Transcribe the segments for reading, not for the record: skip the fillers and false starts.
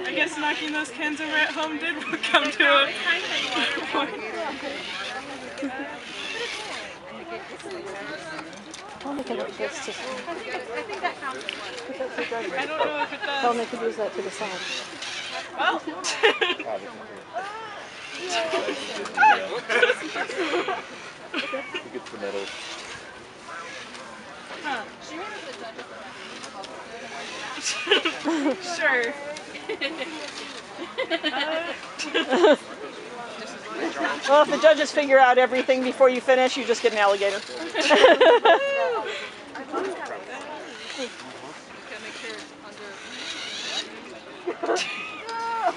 I guess knocking those cans over at home did come to a point. I'll make it up this to I don't know if it does. tell them they could use that to the side. Well. He gets the medal. Huh. Sure. Well, if the judges figure out everything before you finish, you just get an alligator.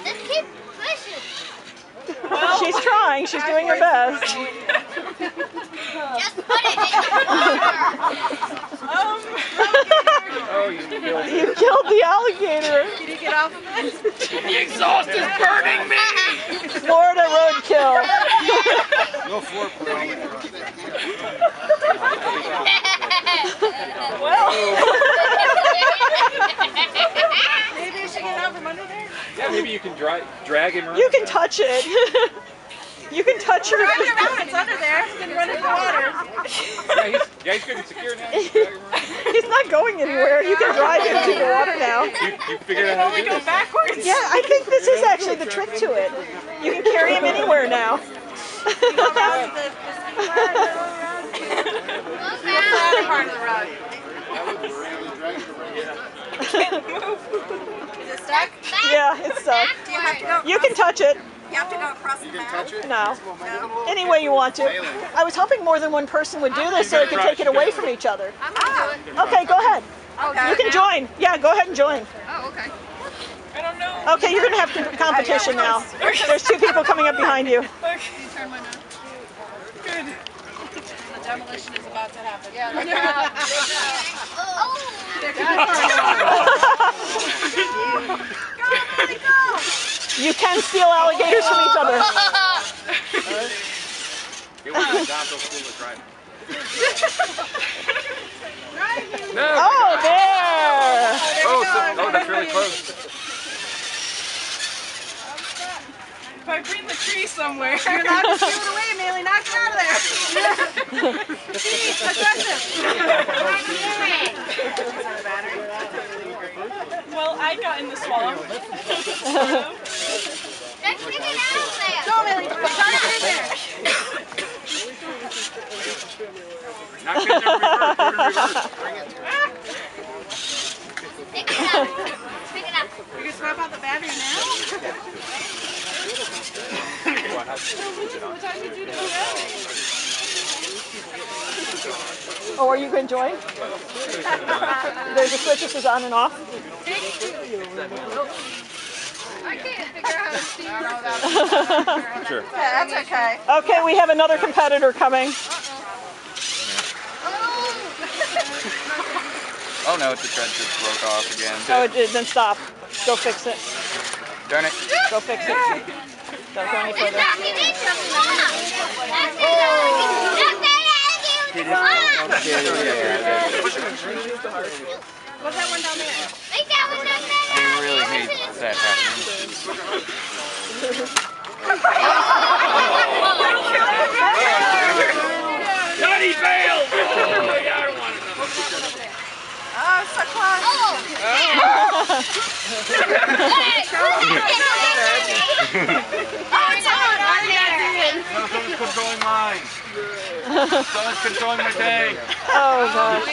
Just keep pushing. Well, she's trying. She's doing her best. Just put it in the water. Oh, you killed it. You killed the alligator. Did you get off of it? The exhaust is burning me! Florida roadkill. No foreplay. Well, Maybe you should get out from under there? Yeah, maybe you can drag him around. you can touch it. You can touch her. Run your mouth, it's under there. You can run into the water. Yeah, he's good and secure now. You can drag him around. He's not going anywhere. You can drive him to the water now. You figured out how to Only do go this. backwards. Yeah, I think this is actually the trick to it. You can carry him anywhere now. That's the other part of the rug. Can't move. Is it stuck? Yeah, it's stuck. Do you have to go? You can touch it. You have to go across the map. No. Any way you want to. I was hoping more than one person would do this so they could take it away from each other. I'm gonna do it. Okay, go ahead. Okay. You can join. Yeah, go ahead and join. Oh, okay. I don't know. Okay, you're going to have competition now. There's two people coming up behind you. Okay. Turn mine on. Good. The demolition is about to happen. Yeah. You can steal alligators from each other. It was not so cool to try. No! Oh, there! Oh, that's really close. If I bring the tree somewhere. You're not to steal it away, Amelie. Knock it out of there. See, aggressive. Well, I got in the swamp. Let's get it out there. Go, Amelie. Start it in there. Not good in reverse. Put it in reverse. Bring it. Pick it up. Pick it up. You can swap out the battery now? What time did you do that? Oh, are you going to join? There's a switch that says on and off. I can't figure out how to see Sure. Yeah, that's okay. Okay, we have another competitor coming. Oh no, the tread just broke off again. Oh, it did. Then stop. Go fix it. Darn it. Go fix it. Don't go any It's further. knocking into the wall. That's it. What's that one down there? Make that one up there. I really hate that happening. Johnny failed! Oh, it's so close. Someone's controlling mine. Someone's controlling my tank. Oh, gosh.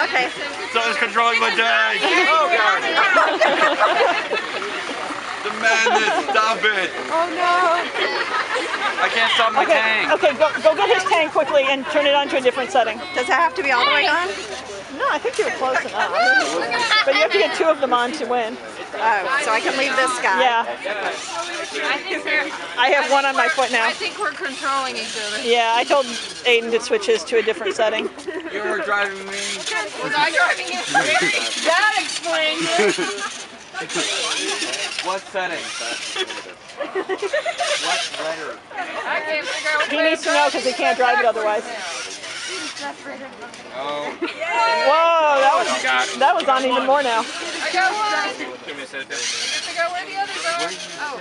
Okay. Someone's controlling my tank. Oh god. The madness, stop it. Oh, no. I can't stop my tank. Okay, go get his tank quickly and turn it on to a different setting. Does it have to be all the way on? No, I think you were close enough. But you have to get two of them on to win. Oh, so I can leave this guy. Yeah. I have one on my foot now. I think we're controlling each other. Yeah, I told Aiden to switch his to a different setting. You were driving me. Was I driving you? That explains it. What setting? What letter? I can't figure out He needs to know because he can't drive it otherwise. Oh. Whoa, that was on even more now. I got one. Good to go. Where the others are? Oh.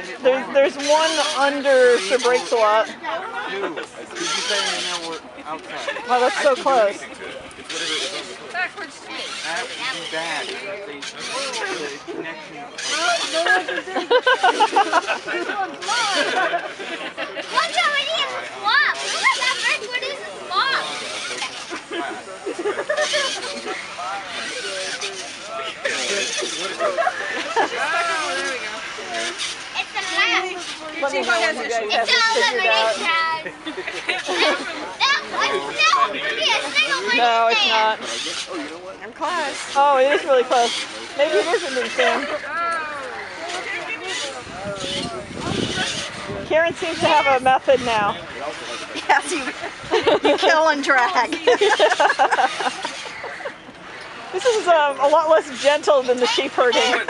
There's one under Sir Breaks-a-Lot. Wow, that's so close. Backwards to me. What's already in the swamp? Look at that Redwood is a swamp. Oh, there we go. It's a map. Let me know when you guys have It's this all figured out. No, it's not. I'm close. Oh, it is really close. Maybe it is ending soon. Karen seems to have a method now. Yes, you kill and drag. This is a lot less gentle than the sheep herding.